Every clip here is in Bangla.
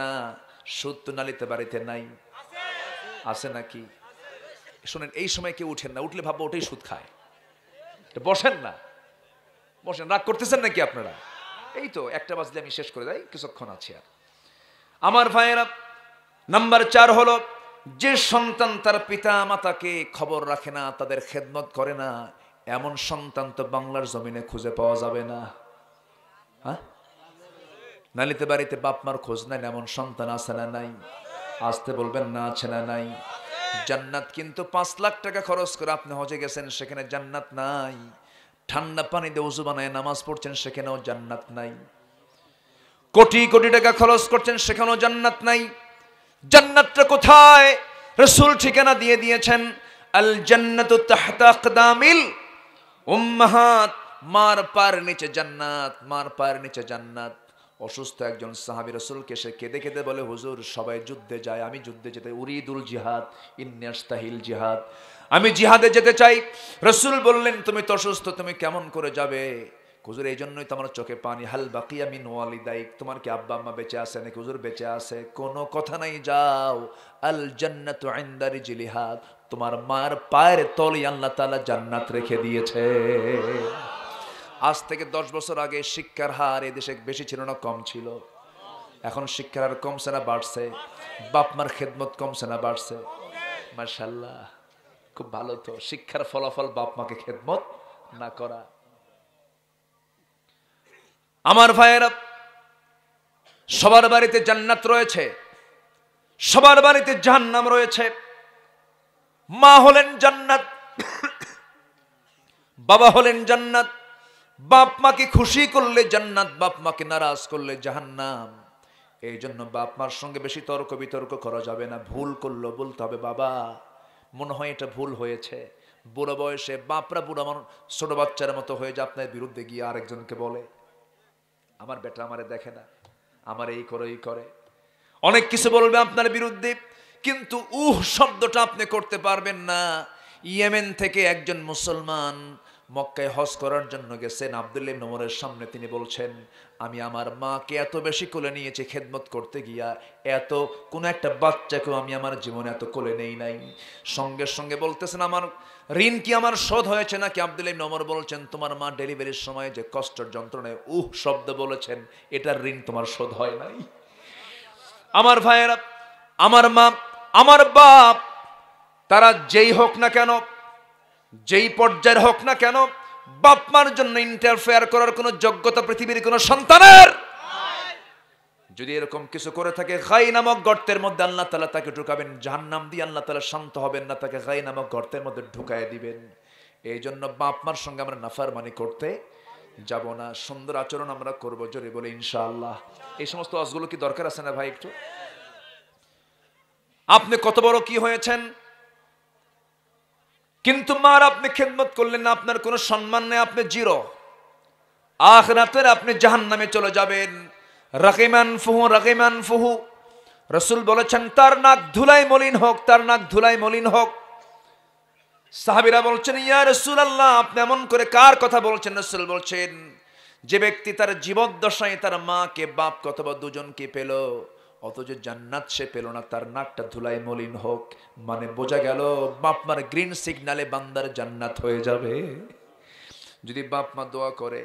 না, সুদ তো নালিতে বাড়িতে নাই, আছে নাকি? শোনেন, এই সময় কেউ উঠেন না, উঠলে ভাববো ওটাই সুদ খায়। বসেন না, বসেন। রাগ করতেছেন নাকি আপনারা? এই তো 1টা বাজলে আমি শেষ করে দেই, কিছুক্ষণ আছে আর। আমার ভাইয়েরা, নাম্বার 4 হলো যে সন্তান তার পিতা মাতাকে খবর রাখে না, তাদের খেদমত করে না, এমন সন্তান তো বাংলার জমিনে খুঁজে পাওয়া যাবে না। হ্যাঁ, নালিতে বাড়িতে বাপ মার খোঁজ নেন এমন সন্তান আছে না নাই? আসতে বলবেন না, আছে না নাই? জান্নাত কিন্তু 5 লাখ টাকা খরচ করে আপনি হজে গেছেন, সেখানে জান্নাত নাই। ঠান্ডা পানি দিয়ে ওযু বানায় নামাজ পড়ছেন, সেখানেও জান্নাত নাই। কোটি কোটি টাকা খরচ করছেন, সেখানেও জান্নাত নাই। জান্নাতটা কোথায়? রাসূল ঠিকানা দিয়ে দিয়েছেন, আল জান্নাতু তাহতা আকদামিল উম্মাহাত। মার পায়ের নিচে জান্নাত, মার পায়ের নিচে জান্নাত। অসুস্থ একজন সাহাবী রাসূলকে সে কেঁদে কেঁদে বলে, হুজুর সবাই যুদ্ধে যায়, আমি যুদ্ধে যেতে, উরিদুল জিহাদ ইন্নী আস্তাহিল জিহাদ, আমি জিহাদে যেতে চাই। রাসূল বললেন, তুমি তো অসুস্থ, তুমি কেমন করে যাবে? হুজুর এই জন্যই তো আমার চোখে পানি। হাল বাকিয়া মিন ওয়ালিদাইক, তোমার কি আব্বা আম্মা বেঁচে আছে নাকি? হুজুর বেঁচে আছে। কোনো কথা নাই, যাও। আল জান্নাতু ইনদা রিজলিহা, তোমার মার পায়ের তলে আল্লাহ তাআলা জান্নাত রেখে দিয়েছে। আজ থেকে 10 বছর আগে শিক্ষার হার এদেশে বেশি ছিল না, কম ছিল? এখন শিক্ষার হার কমছে না বাড়ছে? বাপ মার খেদমত কমছে না বাড়ছে? মাশাআল্লাহ, খুব ভালো। তো শিক্ষার ফলাফল বাপ মাকে খেদমত না করা। আমার ভাইয়েরা, সবার বাড়িতে জান্নাত রয়েছে, সবার বাড়িতে জাহান্নাম রয়েছে। মা হলেন জান্নাত, বাবা হলেন জান্নাত। বাপ মাকে খুশি করলে জান্নাত, বাপ মাকে নারাজ করলে জাহান্নাম। এই জন্য বাপ মার সঙ্গে বেশি তর্ক বিতর্ক করা যাবে না। ভুল করলো বলতে হবে, বাবা মনে হয় এটা ভুল হয়েছে। বুড়ো বয়সে বাপরা বুড়া মানুষ, ছোট বাচ্চার মতো হয়ে যায়, আপনার বিরুদ্ধে গিয়ে আরেকজনকে বলে, আমার বেটা আমারে দেখে না, আমার এই করে এই করে, অনেক কিছু বলবে আপনার বিরুদ্ধে, কিন্তু শব্দটা আপনি করতে পারবেন না। ইয়েমেন থেকে একজন মুসলমান মক্কায় হজ করার জন্য গেছেন। আব্দুল্লাহ ইবনে ওমরের সামনে তিনি বলছেন, আমি আমার মাকে এত বেশি কোলে নিয়েছি খেদমত করতে গিয়া, এত কোনো একটা বাচ্চাকেও আমি আমার জীবনে এত কোলে নেই নাই। সঙ্গে সঙ্গে বলতেছেন, আমার ঋণ কি আমার শোধ হয়েছে নাকি? আব্দুল্লাহ ইবনে ওমর বলছেন, তোমার মা ডেলিভারির সময় যে কষ্টের যন্ত্রণায় শব্দ বলেছেন, এটার ঋণ তোমার শোধ হয় নাই। আমার ভাইয়েরা, আমার মা, আমার বাপ, তারা যেই হোক না কেন, যেই পর্যায়ের হোক না কেন, বাপ মার জন্য ইন্টারফেয়ার করার কোনো যোগ্যতা পৃথিবীর কোনো সন্তানের। যদি এরকম কিছু করে থাকে, গাই নামক গর্তের মধ্যে আল্লাহ তাআলা তাকে ঢুকাবেন। জাহান্নাম দিয়ে আল্লাহ তাআলা শান্ত হবেন না, তাকে গাই নামক গর্তের মধ্যে ঢুকায় দিবেন। এই জন্য বাপ মার সঙ্গে আমরা নাফরমানি করতে যাব না, সুন্দর আচরণ আমরা করব, জোরে বলে ইনশাআল্লাহ। এই সমস্ত ওয়াজগুলো কি দরকার আছে না ভাই? একটু আপনি কত বড় কি হয়েছেন, কিন্তু মার আপনি খেদমত করলেন না, আপনার কোনো সম্মান নেই, আপনি জিরো। আখিরাতের আপনি জাহান্নামে চলে যাবেন। রাকিমান ফুহু, রাকিমান ফুহু, রাসূল বলেছেন, তার নাক ধুলাই মলিন হোক, তার নাক ধুলাই মলিন হোক। সাহাবীরা বলছেন, ইয়া রাসূলুল্লাহ, আপনি এমন করে কার কথা বলছেন? রাসূল বলছেন, যে ব্যক্তি তার জীবদ্দশায় তার মাকে, বাপ অথবা দুজনকে পেল, অথচ জান্নাত সে পেল না, তার নাকটা ধুলাই মলিন হোক। মানে বোঝা গেল, বাপ মার গ্রিন সিগন্যালে বান্দার জান্নাত হয়ে যাবে। যদি বাপ মা দোয়া করে,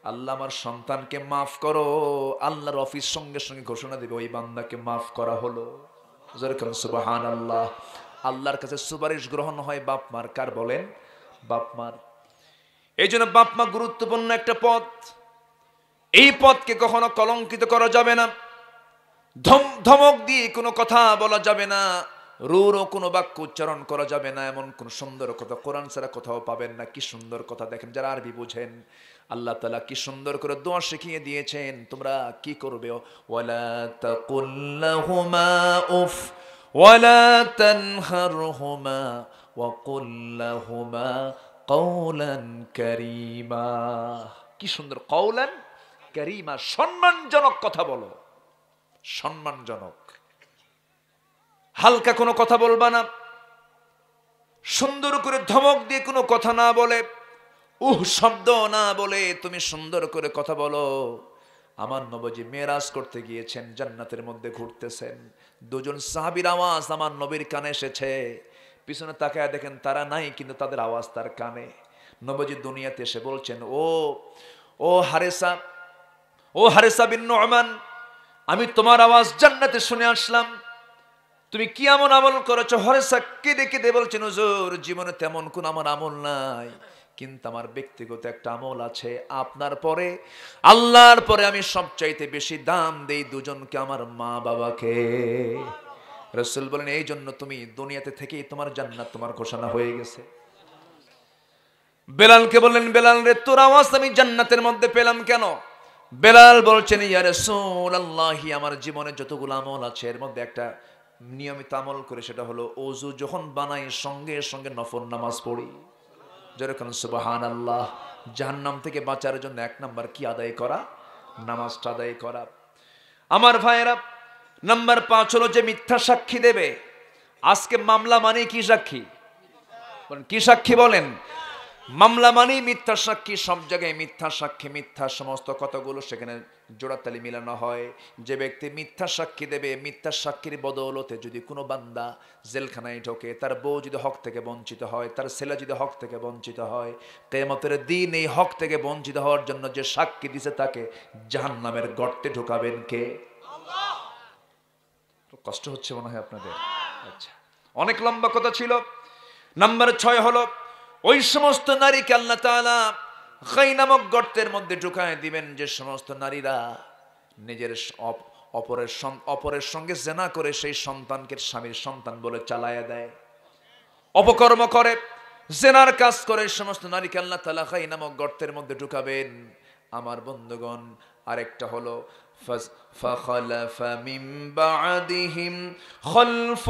আল্লাহ আমার সন্তানকে মাফ করো, আল্লাহর অফিস সঙ্গে সঙ্গে ঘোষণা দেবে, ওই বান্দাকে মাফ করা হলো। যেরকম সুবহানাল্লাহ, আল্লাহর কাছে সুপারিশ গ্রহণ হয় বাপ মার। কার বলেন? বাপ মার। এই জন্য বাপ মা গুরুত্বপূর্ণ একটা পথ। এই পথকে কখনো কলঙ্কিত করা যাবে না, ধমক দিয়ে কোনো কথা বলা যাবে না, রূঢ় কোনো বাক্য উচ্চারণ করা যাবে না। এমন কোন সুন্দর কথা কোরআন ছাড়া কোথাও পাবেন না। কি সুন্দর কথা দেখেন, যারা আরবি বুঝেন, আল্লাহ তাআলা কি সুন্দর করে দোয়া শিখিয়ে দিয়েছেন। তোমরা কি করবে? ওয়ালা তাকুল লাহুমা উফ ওয়ালা তানহারহুমা ওয়া কুল লাহুমা কওলান কারীমা। কি সুন্দর, কওলান কারীমা, সম্মানজনক কথা বলো, সম্মানজনক। হালকা কোনো কথা বলবা না, সুন্দর করে ধমক দিয়ে কোনো কথা না বলে, শব্দ না বলে তুমি সুন্দর করে কথা বলো। আমার নবীজি মেরাজ করতে গিয়েছেন, জান্নাতের মধ্যে ঘুরতেছেন, দুজন সাহাবীর আওয়াজ আমার নবীর কানে এসেছে। পিছনে তাকায় দেখেন তারা নাই, কিন্তু তাদের আওয়াজ তার কানে। নবীজি দুনিয়াতে এসে বলছেন, ও হারেসা, ও হারেসা বিন নু'মান, আমি তোমার আওয়াজ জান্নাতে শুনে আসলাম, তুমি কি এমন আমল করেছো? হারেসা কেঁদে কেঁদে বলছেন, হুজুর জীবনে তেমন কোন আমার আমল নাই, কিন্তু আমার ব্যক্তিগত একটা আমল আছে। আপনার পরে, আল্লাহর পরে আমি সবচাইতে বেশি দাম দেই দুজনকে, আমার মা বাবাকে। রাসূল বলেন, এই জন্য তুমি দুনিয়াতে থেকেই তোমার জান্নাত তোমার ঘোষণা হয়ে গেছে। বেলালকে বললেন, বেলাল রে, তোর আওয়াজ আমি জান্নাতের মধ্যে পেলাম কেন? বেলাল বলছেন, ইয়া রাসূলুল্লাহ, আমার জীবনে যতগুলো আমল আছে এর মধ্যে একটা নিয়মিত আমল করে, সেটা হলো ওযু যখন বানাই সঙ্গে সঙ্গে নফল নামাজ পড়ি। যেরকম সুবহানাল্লাহ। জাহান্নাম থেকে বাঁচার জন্য 1 নাম্বার কি আদায় করা? নামাজটা আদায় করা। আমার ভাইয়েরা, নাম্বার 5 হলো যে মিথ্যা সাক্ষী দেবে। আজকে মামলা মানে কি সাক্ষী? কি সাক্ষী বলেন? মামলা মানেই মিথ্যা সাক্ষী। সব জায়গায় মিথ্যা সাক্ষী, মিথ্যা সমস্ত কথাগুলো সেখানে জোড়াতালি মিলানো হয়। যে ব্যক্তি মিথ্যা সাক্ষী দেবে, মিথ্যা সাক্ষীর বদৌলতে যদি কোনো বান্দা জেলখানায় ঢোকে, তার বউ যদি হক থেকে বঞ্চিত হয়, তার ছেলে যদি হক থেকে বঞ্চিত হয়, কিয়ামতের দিন এই হক থেকে বঞ্চিত হওয়ার জন্য যে সাক্ষী দিছে তাকে জাহান্নামের গর্তে ঢোকাবেন কে? আল্লাহ। কষ্ট হচ্ছে মনে হয় আপনাদের? আচ্ছা, অনেক লম্বা কথা ছিল। নাম্বার 6 হলো ওই সমস্ত নারীকে আল্লাহ তাআলা গাই নামক গর্তের মধ্যে ঢুকায় দিবেন যে সমস্ত নারীরা নিজের অপরের সঙ্গে জেনা করে সেই সন্তানকে স্বামীর সন্তান বলে চালায়া দেয়, অপকর্ম করে, জেনার কাজ করে। সমস্ত নারীকে আল্লাহ তাআলা গাই নামক গর্তের মধ্যে ঢুকাবেন। আমার বন্ধুগণ, আরেকটা হলো فخلف من بعدهم خلف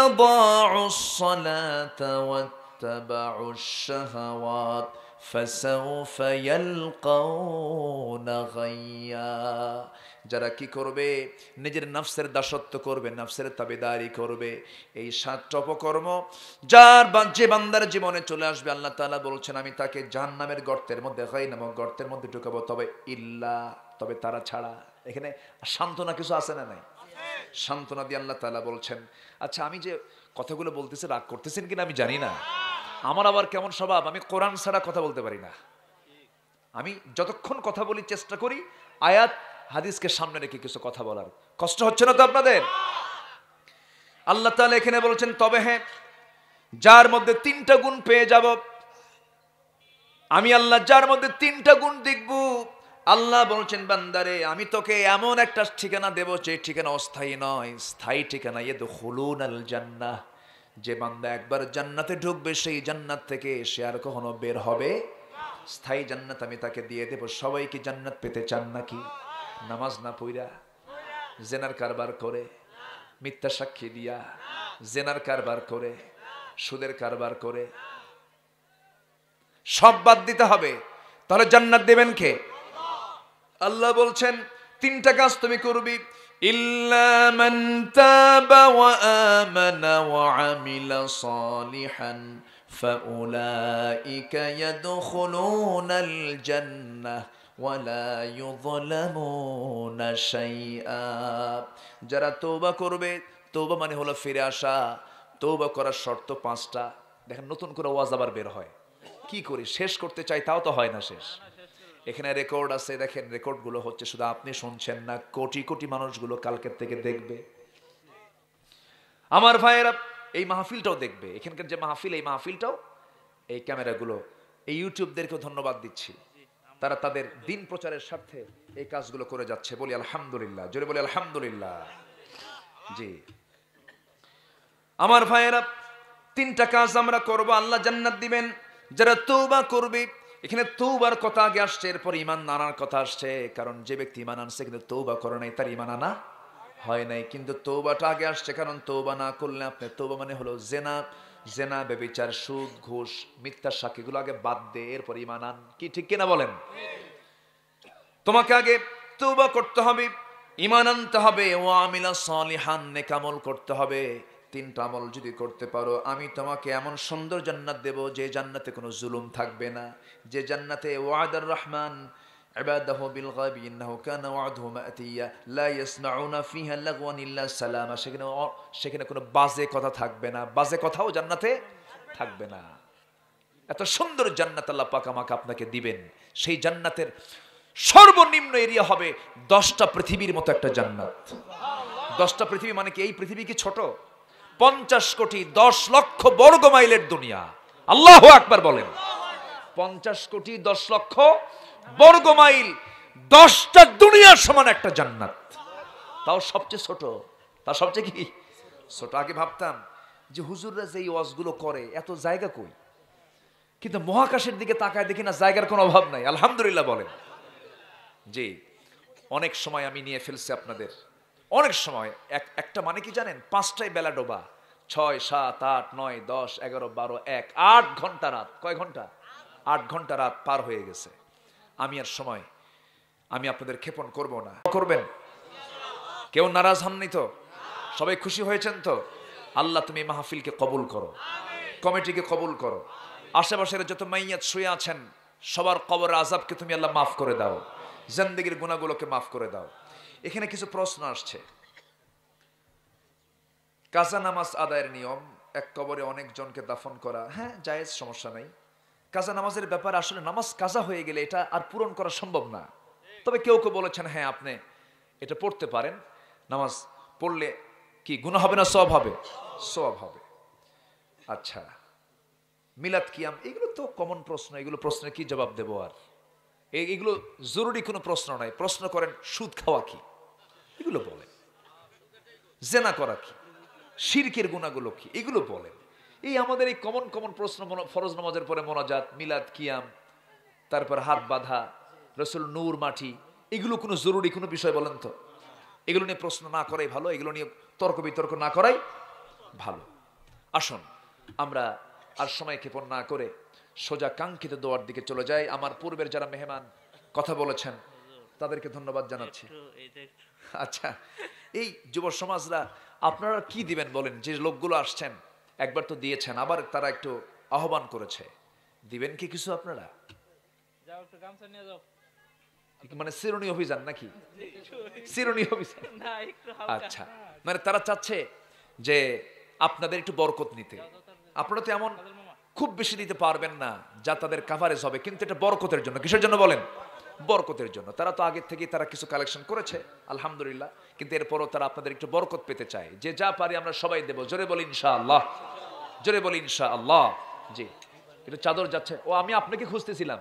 أضاعوا الصلاة واتبعوا الشهوات فسوف يلقون غيا। যারা কি করবে? নিজের নফসের দাসত্ব করবে, নফসের তাবেদারি করবে। এই 7টা অপকর্ম যে বান্দার জীবনে চলে আসবে, আল্লাহ তাআলা বলছেন আমি তাকে জাহান্নামের গর্তের মধ্যে, গাই নামক গর্তের মধ্যে ঢুকাবো। তবে তারা ছাড়া। এখানে সান্ত্বনা কিছু আছে না নাই? সান্ত্বনা দিয়ে আল্লাহ তাআলা বলছেন, আচ্ছা আমি যে কথাগুলো বলতেছি রাগ করতেছেন কিনা আমি জানি না। আমার আবার কেমন স্বভাব, আমি কোরআন ছাড়া কথা বলতে পারি না। আমি যতক্ষণ কথা বলি চেষ্টা করি আয়াত হাদিসকে সামনে রেখে কিছু কথা বলার। কষ্ট হচ্ছে না তো আপনাদের? আল্লাহ তাআলা এখানে বলছেন, তবে হ্যাঁ, যার মধ্যে 3টা গুণ পেয়ে যাব আমি আল্লাহ, যার মধ্যে 3টা গুণ দেখব। আল্লাহ বলছেন, বান্দারে আমি তোকে এমন একটা ঠিকানা দেব যে ঠিকানা অস্থায়ী নয়, স্থায়ী ঠিকানা। ইয়াদখুলুনাল জান্নাহ, যে বান্দা একবার জান্নাতে ঢুকবে সেই জান্নাত থেকে সে আর কখনো বের হবে। স্থায়ী জান্নাত আমি তাকে দিয়ে দেব। সবাই কি জান্নাত পেতে চান নাকি? নামাজ না পইরা, জেনার কারবার করে, মিথ্যা সাক্ষী দিয়া, জেনার কারবার করে, সুদের কারবার করে, সব বাদ দিতে হবে। তাহলে জান্নাত দেবেন কে? আল্লাহ বলছেন 3টা কাজ তুমি করবি। ইল্লা মান তাবা ওয়া আমানা ওয়া আমিলা সালিহান ফাউলাইকা ইয়াদখুলুনাল জান্নাহ ওয়া লা ইউযলামুনা শাইআ। যারা তওবা করবে, তওবা মানে হলো ফিরে আসা। তওবা করার শর্ত 5টা। দেখেন নতুন করে ওয়াজ আবার বের হয়। কি করি, শেষ করতে চাই তাও তো হয় না শেষ। এখানে রেকর্ড আছে, দেখেন রেকর্ডগুলো হচ্ছে, শুধু আপনি শুনছেন না, কোটি কোটি মানুষগুলো কালকের থেকে দেখবে। আমার ভাইয়েরা, এই মাহফিলটাও দেখবে। এখানকার যে মাহফিল, এই মাহফিলটাও, এই ক্যামেরাগুলো, এই ইউটিউবদেরকেও ধন্যবাদ দিচ্ছি। তারা তাদের দিন প্রচারের স্বার্থে এই কাজগুলো করে যাচ্ছে। বলি আলহামদুলিল্লাহ, জোরে বলি আলহামদুলিল্লাহ। জি আমার ভাইয়েরা, 3টা কাজ আমরা করব, আল্লাহ জান্নাত দিবেন। যারা তওবা করবে, এখানে তওবার কথা আগে আসছে, এরপর ঈমান আনার কথা আসছে। কারণ যে ব্যক্তি ঈমান আনছে কিন্তু তওবা করে নাই, তার ঈমান আনা হয় নাই। কিন্তু তওবাটা আগে আসছে, কারণ তওবা না করলে আপনি, তওবা মানে হলো জেনা, ব্যভিচার, সুদ, ঘুষ, মিথ্যা সাক্ষীগুলো আগে বাদ দে, এরপর ঈমান আন। কি ঠিক কিনা বলেন? তোমাকে আগে তওবা করতে হবে, ঈমান আনতে হবে, ওয়া আমিলা সালিহান, নেক আমল করতে হবে। 3টা আমল যদি করতে পারো, আমি তোমাকে এমন সুন্দর জান্নাত দেব যে জান্নাতে কোনো জুলুম থাকবে না, যে জান্নাতে ওয়াদার রহমান, ইবাদাহু বিল গায়বি ইন্নাহু কানা ওয়া'দুহু মা'তিয়া লা ইয়াসমাউনা ফিহা লাগওয়ান ইল্লা সালামা। সেখানে কোনো বাজে কথা থাকবে না, বাজে কথাও জান্নাতে থাকবে না। এত সুন্দর জান্নাত আল্লাহ পাক আমাকে আপনাকে দিবেন। সেই জান্নাতের সর্বনিম্ন এরিয়া হবে 10টা পৃথিবীর মতো একটা জান্নাত। 10টা পৃথিবী মানে কি? এই পৃথিবী কি ছোট? 50 কোটি 10 লক্ষ বর্গ মাইলের দুনিয়া। আল্লাহু আকবার বলেন। 50 কোটি 10 লক্ষ বর্গ মাইল, 10টা দুনিয়ার সমান একটা জান্নাত। তাও সবচেয়ে ছোট, তাও সবচেয়ে কি ছোট। আগে ভাবতাম যে হুজুররা যে ওয়াজগুলো করে এত জায়গা কই, কিন্তু মহাকাশের দিকে তাকায় দেখি না জায়গার কোনো অভাব নাই। আলহামদুলিল্লাহ বলেন। জি, অনেক সময় আমি নিয়ে ফেলছি আপনাদের, অনেক সময় একটা মানে কি জানেন, 5টায় বেলা ডোবা, 6, 7, 8, 9, 10, 11, 12, 1, 8 ঘন্টা রাত। কয় ঘন্টা? 8 ঘন্টা রাত পার হয়ে গেছে। আমি আপনাদের ক্ষেপণ করব না। করবেন? কেউ নারাজ হননি তো? সবাই খুশি হয়েছেন তো? আল্লাহ তুমি মাহফিলকে কবুল করো, কমিটিকে কবুল করো, আশেপাশের যত মাইয়াত শুয়ে আছেন সবার কবর আযাবকে তুমি আল্লাহ মাফ করে দাও, জিন্দেগীর গুনাহগুলোকে মাফ করে দাও। এখানে কিছু প্রশ্ন আসছে। কাজা নামাজ আদায়ের নিয়ম, এক কবরে অনেক জনকে দাফন করা, হ্যাঁ জায়েজ, সমস্যা নাই। কাজা নামাজের ব্যাপারে আসলে নামাজ কাজা হয়ে গেলে এটা আর পূরণ করা সম্ভব না। তবে কেউ কেউ বলেছেন হ্যাঁ আপনি এটা পড়তে পারেন, নামাজ পড়লে কি গুনাহ হবে না সওয়াব হবে? সওয়াব হবে। আচ্ছা, মিলাদ কিয়াম, এগুলো তো কমন প্রশ্ন, এগুলো প্রশ্নের কি জবাব দেবো আর? এগুলো জরুরি কোনো প্রশ্ন নাই। প্রশ্ন করেন সুদ খাওয়া কি, এগুলো বলেন। জেনা করা কি, শিরকের গুনাহগুলো কি, এগুলো বলেন। এই আমাদের এই কমন প্রশ্ন, ফরজ নামাজের পরে মোনাজাত, মিলাদ কিয়াম, তারপর হাত বাঁধা, রসুল নূর মাটি, এগুলো কোনো জরুরি কোনো বিষয় বলেন তো? এগুলো নিয়ে প্রশ্ন না করাই ভালো, এগুলো নিয়ে তর্ক বিতর্ক না করাই ভালো। আসুন আমরা আর সময় ক্ষেপণ না করে সোজা কাঙ্ক্ষিত দোয়ার দিকে চলে যাই। আমার পূর্বের যারা মেহমান কথা বলেছেন তাদেরকে ধন্যবাদ জানাচ্ছি। আচ্ছা, এই যুব সমাজরা আপনারা কি দিবেন বলেন? যে লোকগুলো আসছেন একবার তো দিয়েছেন, আবার তারা একটু আহ্বান করেছে, দিবেন কি কিছু আপনারা? মানে চিরুনি অভিযান নাকি? চিরুনি অভিযান? আচ্ছা, মানে তারা চাচ্ছে যে আপনাদের একটু বরকত নিতে। আপনারা তো এমন খুব বেশি দিতে পারবেন না যা তাদের কাভারেজ হবে, কিন্তু এটা বরকতের জন্য। কিসের জন্য বলেন? বরকতের জন্য। তারা তো আগের থেকেই তারা কিছু কালেকশন করেছে আলহামদুলিল্লাহ, কিন্তু এরপরও তারা আপনাদের একটু বরকত পেতে চায়। যে যা পারি আমরা সবাই দেব। জোরে বলি ইনশাআল্লাহ, জোরে বলি ইনশাআল্লাহ। জি, একটু চাদর যাচ্ছে। ও আমি আপনাকে খুঁজতেছিলাম,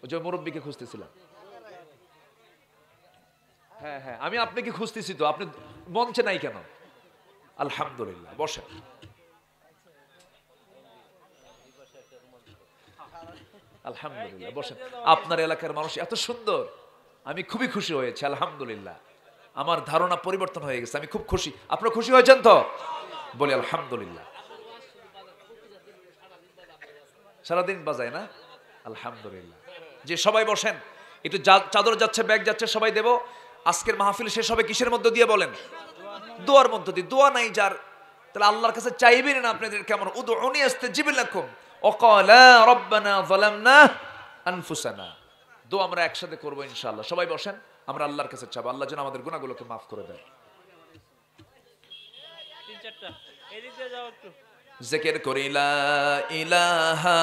ওই যে মুরব্বীকে খুঁজতেছিলাম। হ্যাঁ হ্যাঁ, আমি আপনাকে খুঁজতেছি তো, আপনি মঞ্চে নাই কেন? আলহামদুলিল্লাহ, বসেন। আলহামদুলিল্লাহ, বসেন। আপনার এলাকার মানুষ এত সুন্দর, আমি খুবই খুশি হয়েছি আলহামদুলিল্লাহ। আমার ধারণা পরিবর্তন হয়ে গেছে, আমি খুব খুশি। আপনারা খুশি হয়েছেন তো? বলি আলহামদুলিল্লাহ। সারাদিন বাজায় না? আলহামদুলিল্লাহ। যে সবাই বসেন, একটু চাদর যাচ্ছে, ব্যাগ যাচ্ছে, সবাই দেব। আজকের মাহফিল শেষ হবে কিসের মধ্য দিয়ে বলেন? দোয়ার মধ্য দিয়ে। দোয়া নাই যার, তাহলে আল্লাহর কাছে চাইবেন না আপনাদের কেমন? উদউনি আস্তাজিব লাকুম ওয়াকালা রাব্বানা যালামনা আনফুসানা। দোয়া আমরা একসাথে করব ইনশাআল্লাহ। সবাই বসেন, আমরা আল্লাহর কাছে চাইবো আল্লাহ যেন আমাদের গুনাহগুলোকে মাফ করে দেয়। জিকির করি লা ইলাহা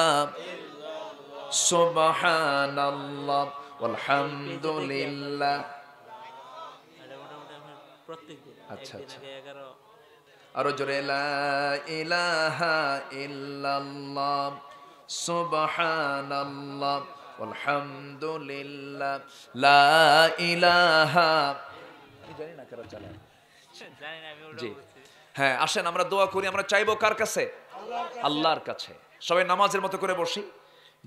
সুবহানাল্লাহ ওয়ালহামদুলিল্লাহ। আচ্ছা আচ্ছা, আরো জোরে লা ইলাহা ইল্লাল্লাহ সুবহানাল্লাহ ওয়ালহামদুলিল্লাহ লা ইলাহা। আমি জানি না কারা চালায়, জানি না আমি। জি হ্যাঁ, আসেন আমরা দোয়া করি। আমরা চাইবো কার কাছে? আল্লাহর কাছে। সবাই নামাজের মতো করে বসি।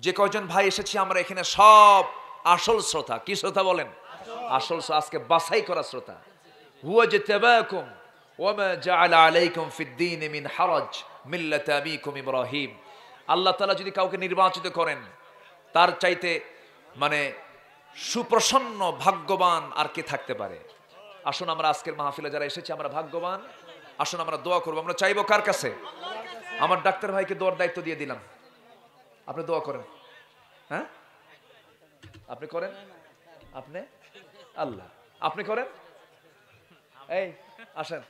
যে কয়জন ভাই এসেছি আমরা এখানে সব আসল শ্রোতা। কি শ্রোতা বলেন? আসল শ্রোতা, আজকে বাছাই করা শ্রোতা। হুয়া জাতাবাকুম ওয়া মা জাআলা আলাইকুম ফিদ-দীন মিন হারাজ মিল্লাত আবিকুম ইব্রাহিম। আল্লাহ তাআলা যদি কাউকে নির্বাচিত করেন, তার চাইতে মানে সুপ্রসন্ন ভাগ্যবান আর কে থাকতে পারে? আসুন আমরা আজকের মাহফিলে যারা এসেছি আমরা ভাগ্যবান। আসুন আমরা দোয়া করব। আমরা চাইবো কার কাছে? আমার ডাক্তার ভাইকে দোয়ার দায়িত্ব দিয়ে দিলাম, আপনি দোয়া করেন। হ্যাঁ, আপনি করেন? আপনি? আল্লাহ, আপনি করেন? এই আসেন।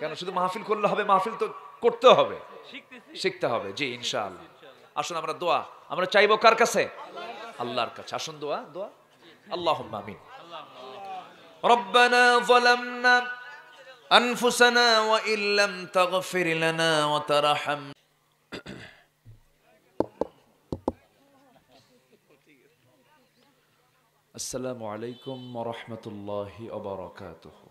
কেন শুধু মাহফিল করলে হবে? মাহফিল তো করতে হবে, শিখতে হবে। জি ইনশাআল্লাহ। আসুন আমরা দোয়া আমরা চাইবো কার কাছে? আল্লাহর কাছে। আসুন দোয়া দোয়া। আল্লাহুম্মা আমিন। রব্বানা যালামনা আনফুসানা ওয়া ইল্লাম তাগফির লানা ওয়া তারহাম। আসসালামু আলাইকুম ওয়া রাহমাতুল্লাহি ওয়া বারাকাতুহু।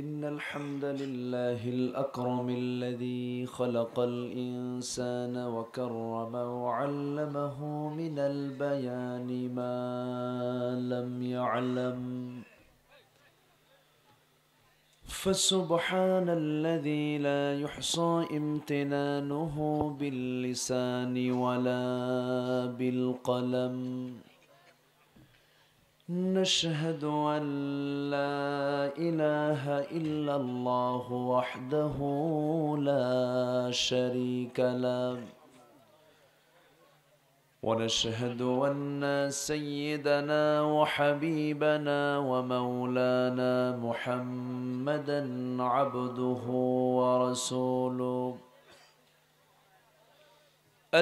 إن الحمد لله الأكرم الذي خلق الإنسان وكرم وعلمه من البيان ما لم يعلم فسبحان الذي لا يحصى امتنانه باللسان ولا بالقلم نشهد أن لا إله إلا الله وحده لا شريك له ونشهد أن سيدنا وحبيبنا ومولانا محمدا عبده ورسوله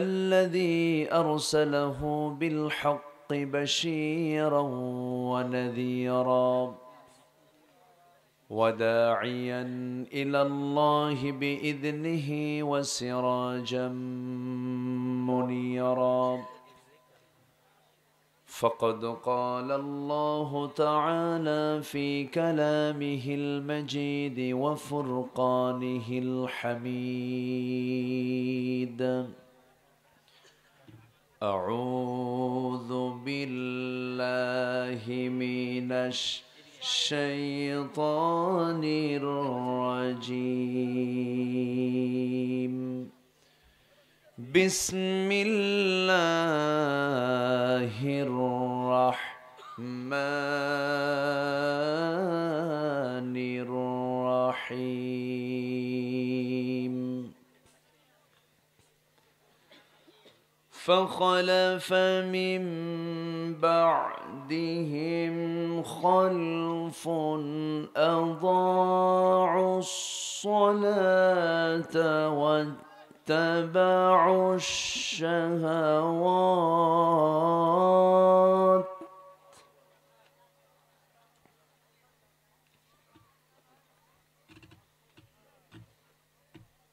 الذي أرسله بالحق بشيرا ونذيرا وداعيا إلى الله بإذنه وسراجا منيرا فقد قال الله تعالى في كلامه المجيد وفرقانه الحميد أعوذ بالله من الشيطان الرجيم بسم الله الرحمن الرحيم فخلف من بعدهم خلف أضاعوا الصلاة واتبعوا الشهوات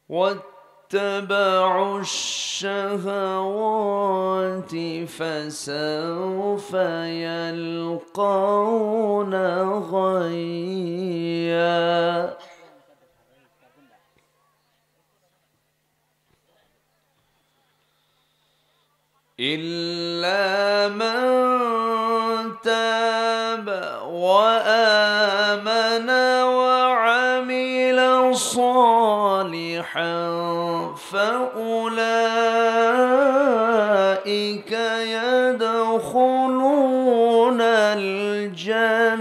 واتبعوا الشهوات فسوف يلقون غيا إلا من تاب وآمن وعمل صالحا فأولئك يدخلون الجنة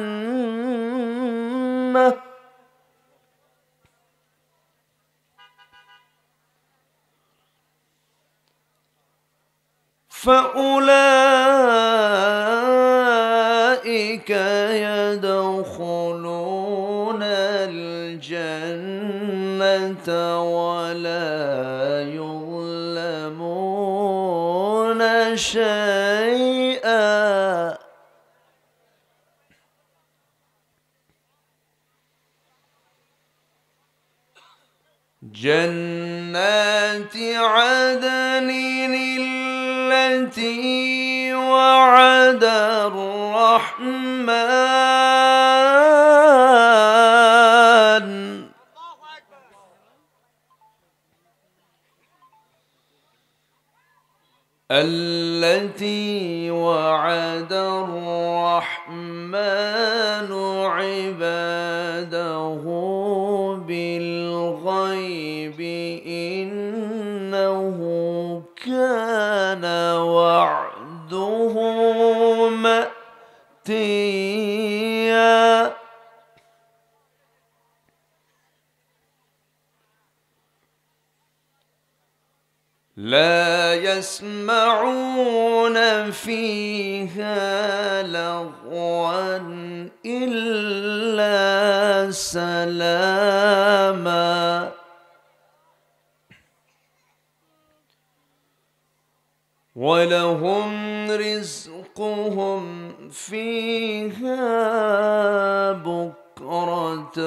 فأولئك يدخلون الجنة ولا يظلمون شيئا جنات عدن التي وعد الرحمن التي وعد الرحمن عباده بالغيب إنه كان وعده مأتيا لا يسمعون فيها لغوا إلا سلاما ولهم رزقهم فيها بكرة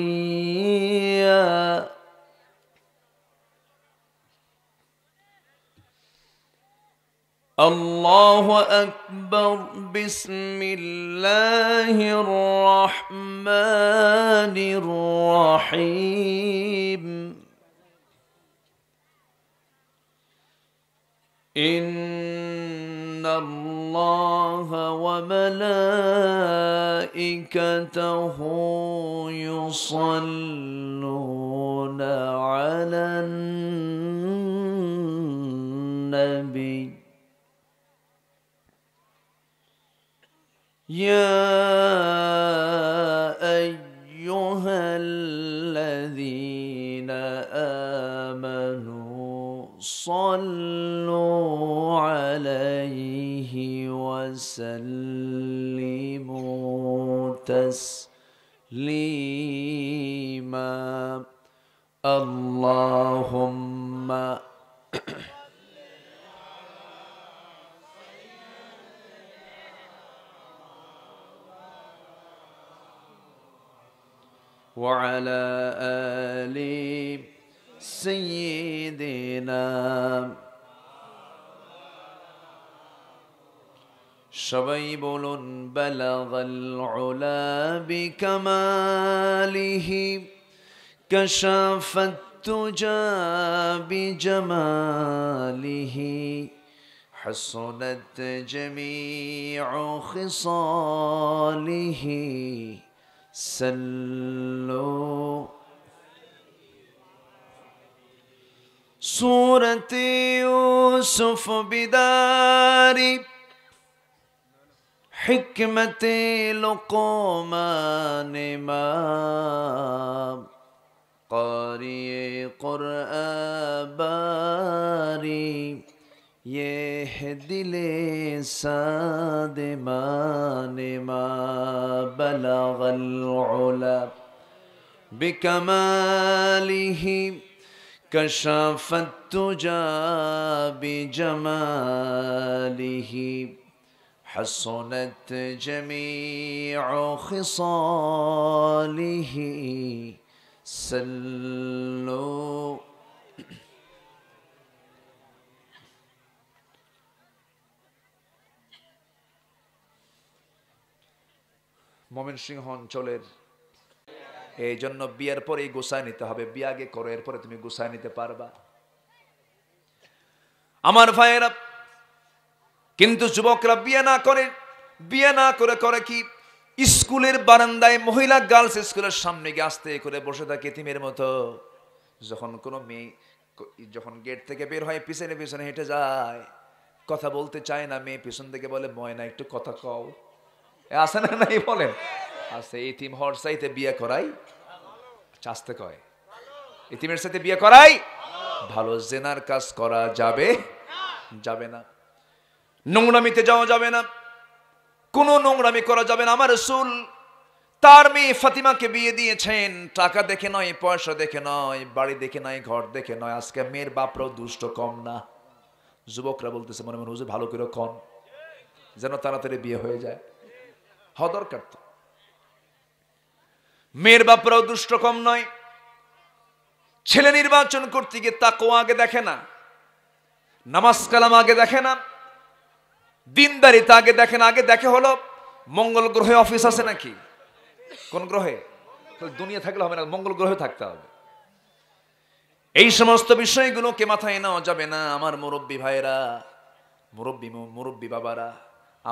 وعشيا الله أكبر بسم الله الرحمن الرحيم إن الله وملائكته يصلون على النبي يا أيها الذين آمنوا صلوا عليه وسلموا تسليما اللهم وعلى آل سيدنا সবাই বলুন بلغ العلا بكماله كشف التجى بجماله حسنت جميع خصاله سلوا سورة يوسف بداري حكمة لقمان ما قارئ قرآن باري يهدي لسادمان ما بلغ العلا بكماله كشف التجى بجماله حسنت جميع خصاله سلوا ময়মনসিংহ অঞ্চলের এই জন্য বিয়ের পরে গোছায় নিতে হবে, বিয়ে আগে করো, এরপরে তুমি গোছায় নিতে পারবা। আমার ভাইয়েরা, কিন্তু যুবকরা বিয়ে না করে করে কি স্কুলের বারান্দায় মহিলা গার্লস স্কুলের সামনে গিয়ে আস্তে করে বসে থাকে এতিমের মতো। যখন কোনো মেয়ে যখন গেট থেকে বের হয় পিছনে পিছনে হেঁটে যায়, কথা বলতে চায় না, মেয়ে পিছন থেকে বলে ময়না একটু কথা কও। আছে না নাই বলেন? আছে। এতিম হওয়ার চাইতে বিয়ে করাই চাস্তে কয়, এতিমের সাথে বিয়ে করাই ভালো। জেনার কাজ করা যাবে না, নোংরামিতে যাওয়া যাবে না, কোনো নোংরামি করা যাবে না। আমার রাসূল তার মেয়ে ফাতিমাকে বিয়ে দিয়েছেন টাকা দেখে নয়, পয়সা দেখে নয়, বাড়ি দেখে নয়, ঘর দেখে নয়। আজকে মেয়ের বাপরাও দুষ্ট কম না। যুবকরা বলতেছে মনে মনে হুজুর ভালো করে কন, যেন তাড়াতাড়ি বিয়ে হয়ে যায়। হওয়া দরকার তো। মেয়ের বাপরাও দুষ্ট কম নয়। ছেলে নির্বাচন করতে গিয়ে তাকওয়া আগে দেখে না, নামাজ কালাম আগে দেখে না, দিনদারিতা আগে দেখে না। আগে দেখে হলো মঙ্গল গ্রহে অফিস আছে নাকি, কোন গ্রহে। দুনিয়া থাকলে হবে না, মঙ্গল গ্রহে থাকতে হবে। এই সমস্ত বিষয়গুলোকে মাথায় নেওয়া যাবে না। আমার মুরব্বী ভাইরা, মুরব্বী বাবারা,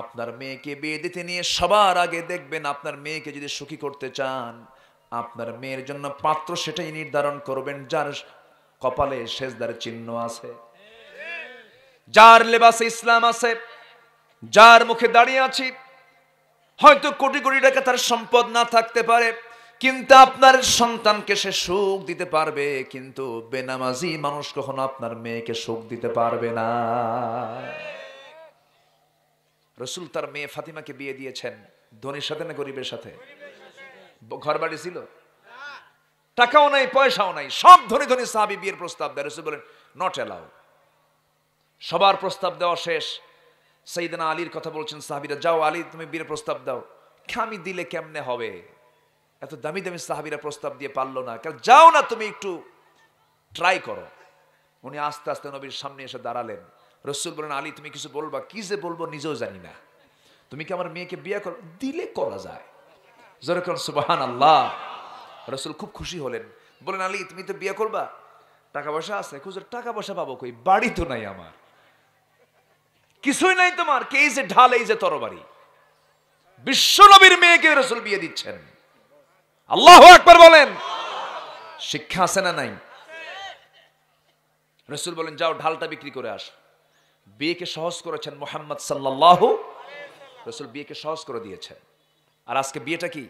আপনার মেয়েকে বিয়ে দিতে নিয়ে সবার আগে দেখবেন, আপনার মেয়েকে যদি সুখী করতে চান, আপনার মেয়ের জন্য পাত্র সেটাই নির্ধারণ করবেন যার কপালে সেজদার চিহ্ন আছে, যার লেবাসে ইসলাম আছে, যার মুখে দাঁড়িয়ে আছি। হয়তো কোটি কোটি টাকা তার সম্পদ না থাকতে পারে, কিন্তু আপনার সন্তানকে সে সুখ দিতে পারবে, কিন্তু বেনামাজি মানুষ কখনো আপনার মেয়েকে সুখ দিতে পারবে না। রাসূল তার মেয়ে ফাতিমাকে বিয়ে দিয়েছেন ধনীর সাথে না গরিবের সাথে? ঘর বাড়ি ছিল, টাকাও নাই পয়সাও নাই, সব ধনী ধনী সাহাবী বিয়ের প্রস্তাব দেয়, রাসূল বলেন নট অ্যালাউ। সবার প্রস্তাব দেওয়া শেষ, সাইয়েদনা আলীর কথা বলছেন সাহাবীরা, যাও আলী তুমি বিয়ের প্রস্তাব দাও। আমি দিলে কেমনে হবে, এত দামি দামি সাহাবীরা প্রস্তাব দিয়ে পারলো না, কারণ যাও না তুমি একটু ট্রাই করো। উনি আস্তে আস্তে নবীর সামনে এসে দাঁড়ালেন। রাসূল বলেন আলী তুমি কিছু বলবা? কি যে বলবো নিজেও জানি না, তুমি কি আমার মেয়েকে বিয়ে করো? দিলে করা যায়। জোরে কোন সুবহানাল্লাহ। রাসূল খুব খুশি হলেন, বলেন আলী তুমি তো বিয়ে করবা, টাকা পয়সা আছে? হুজুর টাকা পয়সা পাবো কই, বাড়ি তো নাই আমার, কিছুই নাই তোমার, কে এই যে ঢাল এই যে তরবারি। বিশ্ব নবীর মেয়েকে রাসূল বিয়ে দিচ্ছেন, আল্লাহু আকবার বলেন। শিক্ষা আছে না নাই? রাসূল বলেন যাও ঢালটা বিক্রি করে আস। বিয়েকে সহজ করেছেন মুহাম্মদ সাল্লাল্লাহু, রাসূল বিয়েকে সহজ করে দিয়েছেন। আর আজকে বিয়েটা কি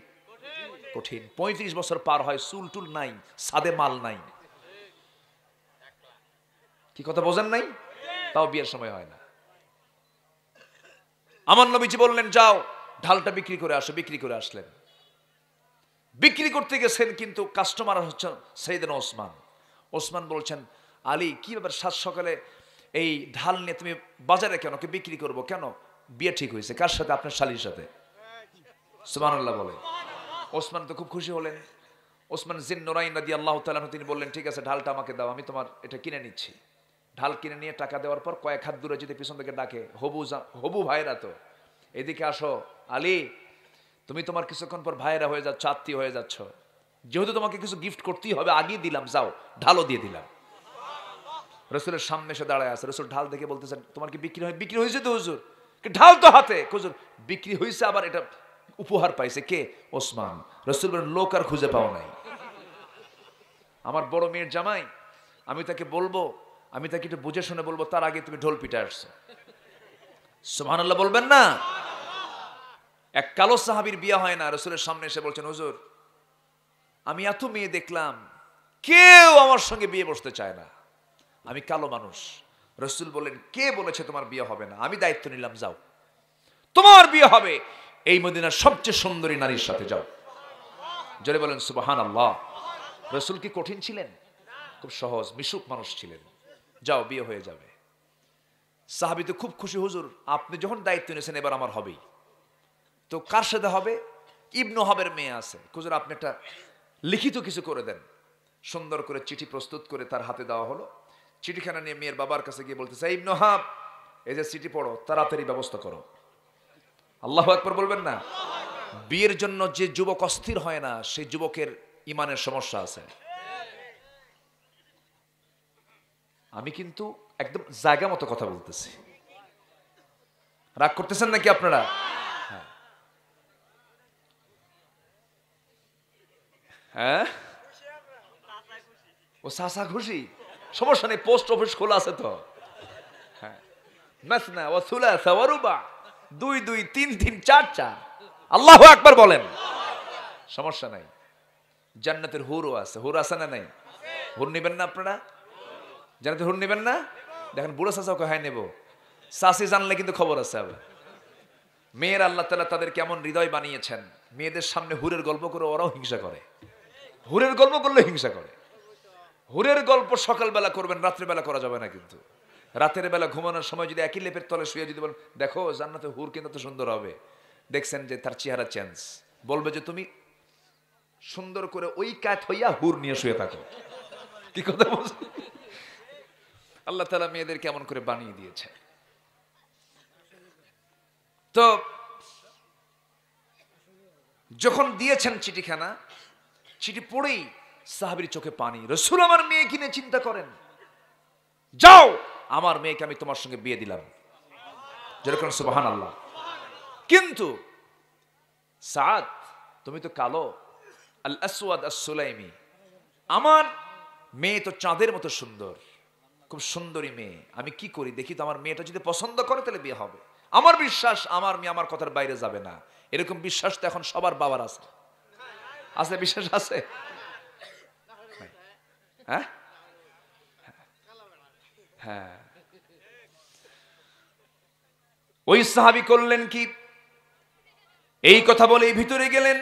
কঠিন। 35 বছর পার হয়, চুল টুল নাই, সাদে মাল নাই, কি কথা বোঝেন নাই? তাও বিয়ের সময় হয় না। আমার নবীজি বললেন যাও ঢালটা বিক্রি করে আসো। বিক্রি করে আসলেন, বিক্রি করতে গেছেন, কিন্তু কাস্টমার হচ্ছেন সাইয়েদনা ওসমান। ওসমান বলছেন আলী কি ব্যাপার, সাত সকালে এই ঢাল নিয়ে তুমি বাজারে কেন? কে বিক্রি করবো কেন? বিয়ে ঠিক হয়েছে। কার সাথে? আপনার শালীর সাথে। সুবহানাল্লাহ বলে। ওসমান তো খুব খুশি হলেন। ওসমান জিন নুরাইন রাদিয়াল্লাহু তাআলা তিনি বললেন ঠিক আছে ঢালটা আমাকে দাও, আমি তোমার এটা কিনে নিচ্ছি। ঢাল কিনে নিয়ে টাকা দেওয়ার পর কয়েক হাত দূরে যেতে পিছন থেকে ডাকে, হবু ভাইরা তো এদিকে আসো, আলী তুমি তোমার কিছুক্ষণ পর ভাইরা হয়ে যাচ্ছ, আত্মীয় হয়ে যাচ্ছ, যেহেতু তোমাকে কিছু গিফট করতেই হবে, আগিয়ে দিলাম, যাও ঢালও দিয়ে দিলাম। রাসূলের সামনে এসে দাঁড়ায় আছে। রাসূল ঢাল দেখে বলতেছেন তোমার কি বিক্রি হয়? বিক্রি হয়েছে তো হুজুর। ঢাল তো হাতে। হুজুর বিক্রি হয়েছে, আবার এটা উপহার পাইছে কে? ওসমান। রাসূল বলেন লোক আর খুঁজে পাও নাই, আমার বড় মেয়ের জামাই, আমি তাকে বলবো, আমি তাকে একটু বুঝে শুনে বলবো, তার আগে তুমি ঢোল পিটা আসছো। সুবহানাল্লাহ বলবেন না? এক কালো সাহাবীর বিয়ে হয় না, রাসূলের সামনে এসে বলছেন হুজুর আমি এত মেয়ে দেখলাম, কেউ আমার সঙ্গে বিয়ে বসতে চায় না, আমি কালো মানুষ। রাসূল বললেন কে বলেছে তোমার বিয়ে হবে না? আমি দায়িত্ব নিলাম, যাও তোমার বিয়ে হবে এই মদিনার সবচেয়ে সুন্দরী নারীর সাথে, যাও। জোরে বলেন সুবহানাল্লাহ। রাসূল কি কঠিন ছিলেন? খুব সহজ মিশুক মানুষ ছিলেন। যাও বিয়ে হয়ে যাবে। সাহাবী তো খুব খুশি, হুজুর আপনি যখন দায়িত্ব নিয়েছেন এবার আমার হবেই। তো কার সাথে হবে? ইবনু হাবের মেয়ে আছে, হুজুর আপনি একটা লিখিত কিছু করে দেন। সুন্দর করে চিঠি প্রস্তুত করে তার হাতে দেওয়া হলো। চিঠিখানা নিয়ে মেয়ের বাবার কাছে গিয়ে বলতেছে ইবনু হাব এই যে চিঠি পড়ো, তাড়াতাড়ি ব্যবস্থা করো। আল্লাহু আকবার বলবেন না? বিয়ের জন্য যে যুবক অস্থির হয় না, সেই যুবকের ইমানের সমস্যা আছে। আমি কিন্তু একদম জায়গা মতো কথা বলতেছি, রাগ করতেছেন নাকি আপনারা? হ্যাঁ ও সাসা খুশি, সমস্যা নেই, পোস্ট অফিস খোলা আছে তো। হ্যাঁ মাসনা ওয়া সুলাসা ওয়া রুবা, 2 2 3 3 4 4। আল্লাহু আকবার বলেন। সমস্যা নাই। জান্নাতের হুরও আছে। হুর আছে না নাই? হুর নেবেন না আপনারা? জান্নাতের হুর নেবেন না? দেখেন বুড়ো চাচাকে হ্যাঁ নেব, চাচি জানলে কিন্তু খবর আছে। আবার মেয়ের আল্লাহ তাআলা তাদের কেমন হৃদয় বানিয়েছেন, মেয়েদের সামনে হুরের গল্প করে ওরাও হিংসা করে। হুরের গল্প করলে হিংসা করে। হুরের গল্প সকালবেলা করবেন, রাত্রিবেলা করা যাবে না। কিন্তু রাতের বেলা ঘুমানোর সময় যদি একই লেপের তলে শুয়ে যদি বলেন দেখো জান্নাতে হুর কিন্তু তো সুন্দর হবে, দেখছেন যে তার চেহারা চেঞ্জ, বলবে যে তুমি সুন্দর করে ওই কাত হইয়া হুর নিয়ে শুয়ে থাকো। কি কথা বলছেন? আল্লাহ তাআলা মেয়েদের কেমন করে বানিয়ে দিয়েছে। তো যখন দিয়েছেন চিঠিখানা, চিঠি পড়েই সাহাবীর চোখে পানি। রাসূল আমার মেয়ে কিনে চিন্তা করেন, যাও আমার মেয়েকে আমি তোমার সঙ্গে বিয়ে দিলাম। যেরকম সুবহানাল্লাহ। কিন্তু সাদ তুমি তো কালো, আল আসওয়াদ আস-সুলাইমি, আমার মেয়ে তো চাঁদের মতো সুন্দর, খুব সুন্দরী মেয়ে, আমি কি করি দেখি তো, আমার মেয়েটা যদি পছন্দ করে তাহলে বিয়ে হবে। আমার বিশ্বাস আমার মেয়ে আমার কথার বাইরে যাবে না, এরকম বিশ্বাস তো এখন সবার বাবার আছে। আছে, বিশ্বাস আছে? হ্যাঁ হ্যাঁ। ওই সাহাবী করলেন কি, এই কথা বলেই ভিতরে গেলেন।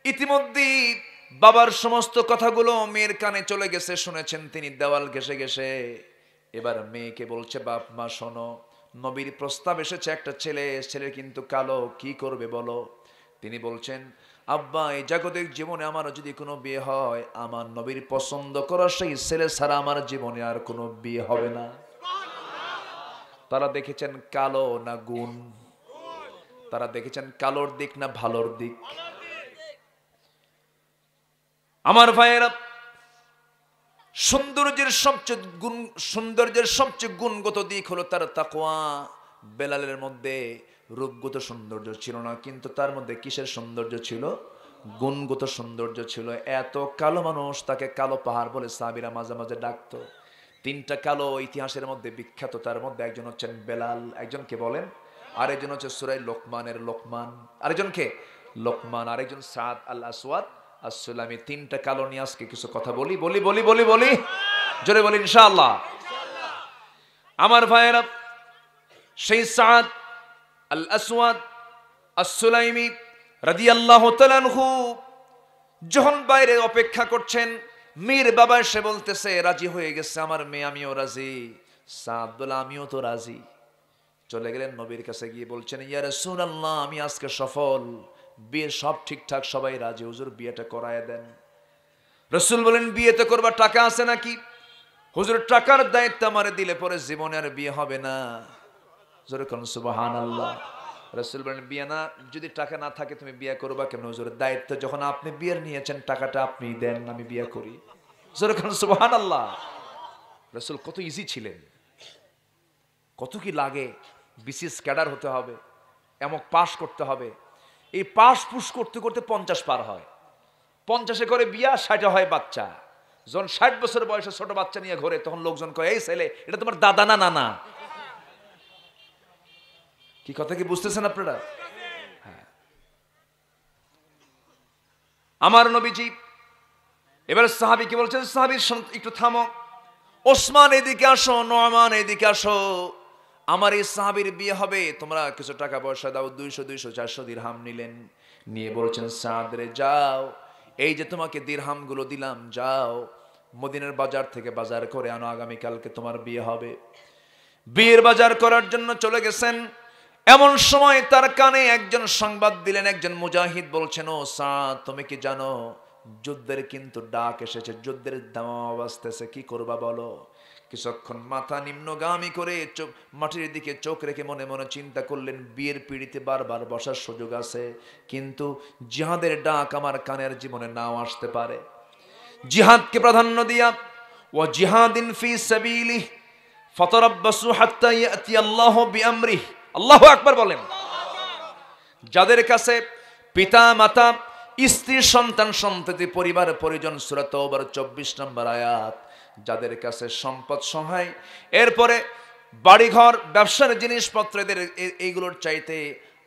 ইতিমধ্যে বাবার সমস্ত কথাগুলো মেয়ের কানে চলে গেছে, শুনেছেন তিনি দেওয়াল ঘেঁষে ঘেঁষে। এবার মেয়েকে বলছে, বাপ মা শোনো, নবীর প্রস্তাব এসেছে একটা ছেলে কিন্তু কালো, কি করবে বলো? তিনি বলছেন, আব্বা এই জাগতিক জীবনে আমার যদি কোনো বিয়ে হয়, আমার নবীর পছন্দ করা সেই ছেলে ছাড়া আমার জীবনে আর কোনো বিয়ে হবে না। তারা দেখেছেন কালো না গুণ? তারা দেখেছেন কালোর দিক না ভালোর দিক? আমার ভাইয়েরা, সৌন্দর্যের সবচেয়ে গুণগত দিক হলো তার তাকওয়া। বেলালের মধ্যে রূপগত সৌন্দর্য ছিল না, কিন্তু তার মধ্যে কিসের সৌন্দর্য ছিল? গুণগত সৌন্দর্য ছিল। এত কালো মানুষ, তাকে কালো পাহাড় বলে সাহাবীরা মাঝে মাঝে ডাকতো। 3টা কালো ইতিহাসের মধ্যে বিখ্যাত, তার মধ্যে একজন হচ্ছেন বেলাল, একজনকে বলেন, আরেকজন হচ্ছে সূরা লোকমানের লোকমান, আরেকজনকে লোকমান, আরেকজন সাদ আল আসওয়াদ আসসালামী। 3টা কালো নিয়ে আজকে কিছু কথা বলি বলি বলি বলি বলি জোরে বলি ইনশাআল্লাহ। আমার ভাইয়েরা, সেই সাদ আল আসওয়াদ আসসালামী রাদিয়াল্লাহু তাআলা আনহু যখন বাইরে অপেক্ষা করছেন, মেয়ের বাবা এসে বলতেছে রাজি হয়ে গেছে আমার মেয়ে, আমিও রাজি। সাদ বলে আমিও তো রাজি। চলে গেলেন নবীর কাছে, গিয়ে বলছেন, ইয়া রাসূলুল্লাহ, আমি আজকে সফল, বিয়ে সব ঠিকঠাক, সবাই রাজি, হুজুর বিয়েটা করায় দেন। রাসূল বলেন, বিয়েতে করবা, টাকা আছে নাকি? হুজুর টাকার দায়িত্ব আমারে দিলে পরে জীবনে আর বিয়ে হবে না। জোরে কোন সুবহানাল্লাহ। রাসূল বলেন, বিয়ে না, যদি টাকা না থাকে তুমি বিয়ে করবা কেন? হুজুর দায়িত্ব যখন আপনি বিয়ের নিয়েছেন, টাকাটা আপনি দেন, আমি বিয়ে করি। জোরে কোন সুবহানাল্লাহ। রাসূল কত ইজি ছিলেন, কত কি লাগে। বিসিএস ক্যাডার হতে হবে, এমক পাস করতে হবে, এই পাস পুশ করতে করতে 50 পার হয়। 50-এ করে বিয়া, 60-এ হয় বাচ্চা। যখন 60 বছর বয়সে ছোট বাচ্চা নিয়ে ঘোরে, তখন লোকজন কয়, এই ছেলে, এটা তোমার দাদা না নানা? কি কথা কি বুঝতেছেন আপনারা? হ্যাঁ। আমার নবীজি এবার সাহাবীকে বলছেন, সাহাবী একটু থামো, ওসমান এদিকে আসো, নোমান এদিকে আসো, আমার এই সাহাবীর বিয়ে হবে, তোমরা কিছু টাকা পয়সা দাও। 200 200 400 দিরহাম নিলেন। নিয়ে বলছেন, সাদ রে যাও, এই যে তোমাকে দিরহাম গুলো দিলাম, যাও মদিনার বাজার থেকে বাজার করে আনো, আগামীকালকে তোমার বিয়ে হবে। বিয়ের বাজার করার জন্য চলে গেছেন। এমন সময় তার কানে একজন সংবাদ দিলেন, একজন মুজাহিদ বলছেন, ও সাদ, তুমি কি জানো যুদ্ধের কিন্তু ডাক এসেছে, যুদ্ধের দামামা বাজতেছে, কি করবা বলো? কিছুক্ষণ মাথা নিম্নগামী করে মাটির দিকে চোখ রেখে মনে মনে চিন্তা করলেন, বিয়ের পিড়িতে বারবার বসার সুযোগ আছে, কিন্তু জিহাদের ডাক আমার কানের জীবনে নাও আসতে পারে। জিহাদকে প্রাধান্য দিয়া, ওয়া জিহাদিন ফি সাবিলিহি ফাতারাব্বাসু হাত্তা ইয়াতি আল্লাহু বিআমরিহি। আল্লাহু আকবার বলেন। যাদের কাছে পিতা মাতা, স্ত্রী, সন্তান, সন্ততি, পরিবার পরিজন, সূরা তাওবার 24 নম্বর আয়াত, যাদের কাছে সম্পদ সহায়, এরপরে বাড়িঘর, ব্যবসার জিনিসপত্র, এদের এইগুলোর চাইতে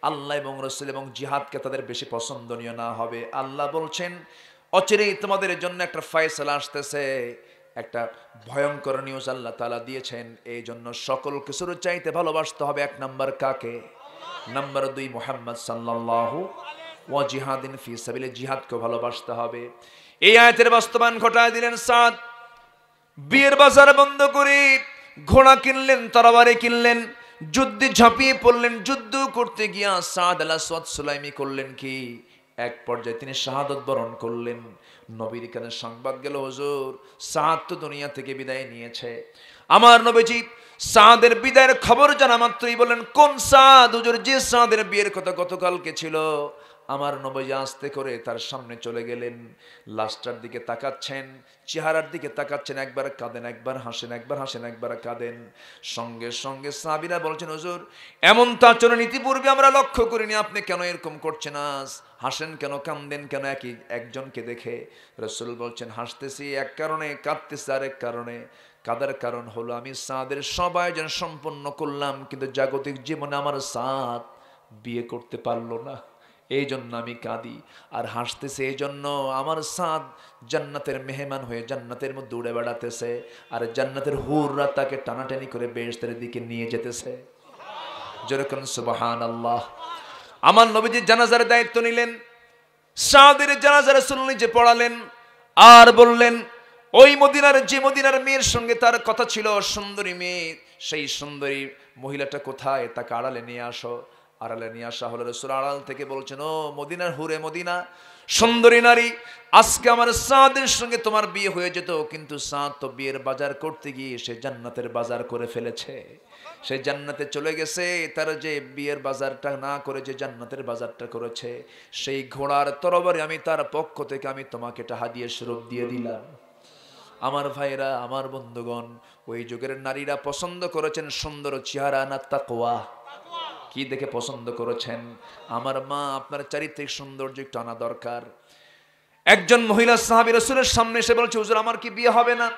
আল্লাহ এবং রাসূল এবং জিহাদকে তাদের বেশি পছন্দনীয় না হবে। আল্লাহ বলছেন, অচিরেই তোমাদের জন্য একটা ফয়সালা আসতেছে, একটা ভয়ঙ্কর নিউজ আল্লাহ তাআলা দিয়েছেন। এই জন্য সকল কিছুর চাইতে ভালোবাসতে হবে 1 নাম্বার কাকে? নাম্বার 2 মুহাম্মদ সাল্লাল্লাহু ওয়া জিহাদিন ফি সাবিলি, জিহাদকে ভালোবাসতে হবে। এই আয়াতের বাস্তবায়ন ঘটায় দিলেন সাদ। বিয়ের বাজার বন্ধ করে ঘোড়া কিনলেন, তরবারি কিনলেন, যুদ্ধে ঝাঁপিয়ে পড়লেন। যুদ্ধ করতে গিয়া সাদ আল আসওয়াদ সুলাইমি করলেন কি, এক পর্যায়ে তিনি শাহাদত বরণ করলেন। নবীর কানে সংবাদ গেল, হুজুর সাদ তো দুনিয়া থেকে বিদায় নিয়েছে। আমার নবীজি সাদের বিদায়ের খবর জানা মাত্রই বলেন, কোন সাদ? হুজুর যে সাদের বিয়ের কথা গতকালকে ছিল। আমার নবী আস্তে করে তার সামনে চলে গেলেন, লাশটার দিকে তাকাচ্ছেন, চেহারার দিকে তাকাচ্ছেন, একবার কাঁদেন, একবার হাসেন, একবার হাসেন, একবার কাঁদেন। সঙ্গে সঙ্গে সাহাবীরা বলছেন, হুজুর এমন তো আচরণ ইতিপূর্বে আমরা লক্ষ্য করিনি, আপনি কেন এরকম করছেন? আজ হাসেন কেন, কাঁদেন কেন একজনকে দেখে? রাসূল বলছেন, হাসতেছি এক কারণে, কাঁদতেছি আরেক কারণে। কাদার কারণ হলো আমি সাদের সব আয়োজন সম্পন্ন করলাম, কিন্তু জাগতিক জীবনে আমার সাদ বিয়ে করতে পারলো না। এই জন্য আমি কাঁদি। আর হাসতেছে এই জন্য আমার সাদ জান্নাতের মেহমান হয়ে জান্নাতের মধ্যে উড়ে বেড়াতেছে, আর জান্নাতের হুররা তাকে টানাটানি করে বেহেশতের দিকে নিয়ে যেতেছে। যেরকম সুবহানাল্লাহ। আমার নবীজি জানাজার দায়িত্ব নিলেন, সাদের জানাজা রাসূল নিজে পড়ালেন, আর বললেন ওই মদিনার মেয়ের সঙ্গে তার কথা ছিল, সুন্দরী মেয়ে, সেই সুন্দরী মহিলাটা কোথায়, তাকে আড়ালে নিয়ে আসো। আড়ালে নিয়ে আসা হলো। রাসূল আড়াল থেকে বলছেন, ও মদিনার হুরে মদিনা, সুন্দরী নারী, আজকে আমার সাদের সঙ্গে তোমার বিয়ে হয়ে যেত, কিন্তু সাদ তো বিয়ের বাজার করতে গিয়ে সে জান্নাতের বাজার করে ফেলেছে। সে জান্নাতে চলে গেছে, তার যে বিয়ের বাজারটা না করে যে জান্নাতের বাজারটা করেছে, সেই ঘোড়ার তরবারি আমি তার পক্ষ থেকে আমি তোমাকে এটা হাদিয়া স্বরূপ দিয়ে দিলাম। আমার ভাইরা, আমার বন্ধুগণ, ওই যুগের নারীরা পছন্দ করেছেন সুন্দর চেহারা না তাকওয়া? কি দেখে পছন্দ করেছেন? আমার মা, আপনার চারিত্রিক সৌন্দর্য একটু আনা দরকার। একজন মহিলা সাহাবী রাসূলের সামনে এসে বলছে, হুজুর আমার কি বিয়ে হবে না?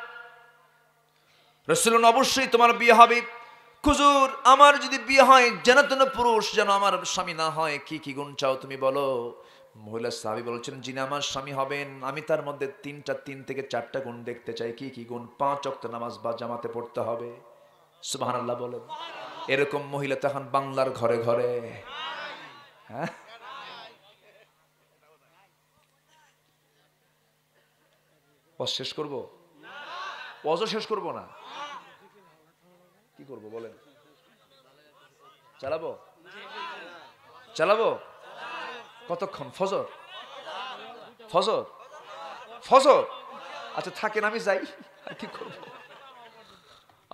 রাসূল বললেন, অবশ্যই তোমার বিয়ে হবে। হুজুর আমার যদি বিয়ে হয়, জান্নাতুল পুরুষ যেন আমার স্বামী না হয়, কি কি গুণ চাও তুমি বলো? মহিলা সাহাবী বলছেন, যিনি আমার স্বামী হবেন আমি তার মধ্যে তিন থেকে চারটা গুণ দেখতে চাই। কি কি গুণ? 5 ওয়াক্ত নামাজ বা জামাতে পড়তে হবে। সুবহানাল্লাহ বলেন। এরকম মহিলা তখন বাংলার ঘরে ঘরে। হ্যাঁ, শেষ করব? শেষ করব না, কি করব বলেন? চালাবো কতক্ষণ? ফজর আচ্ছা থাকেন, আমি যাই, আর কি করব?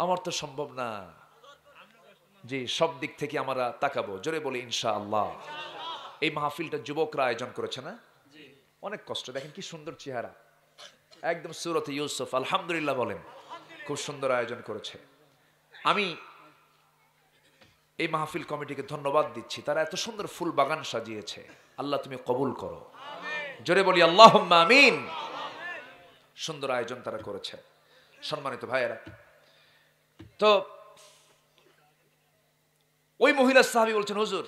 আমার তো সম্ভব না। জি, সব দিক থেকে আমরা তাকাবো, জোরে বলি ইনশাআল্লাহ। এই মাহফিলটা যুবকরা আয়োজন করেছে না? অনেক কষ্ট। দেখেন কি সুন্দর চেহারা, একদম সূরাতে ইউসুফ। আলহামদুলিল্লাহ বলেন, খুব সুন্দর আয়োজন করেছে। আমি এই মাহফিল কমিটিকে ধন্যবাদ দিচ্ছি, তারা এত সুন্দর ফুল বাগান সাজিয়েছে। আল্লাহ তুমি কবুল করো, জোরে বলি আল্লাহুম্মা আমিন। সুন্দর আয়োজন তারা করেছে। সম্মানিত ভাইয়েরা, তো ওই মহিলা সাহাবী বলছেন, হুজুর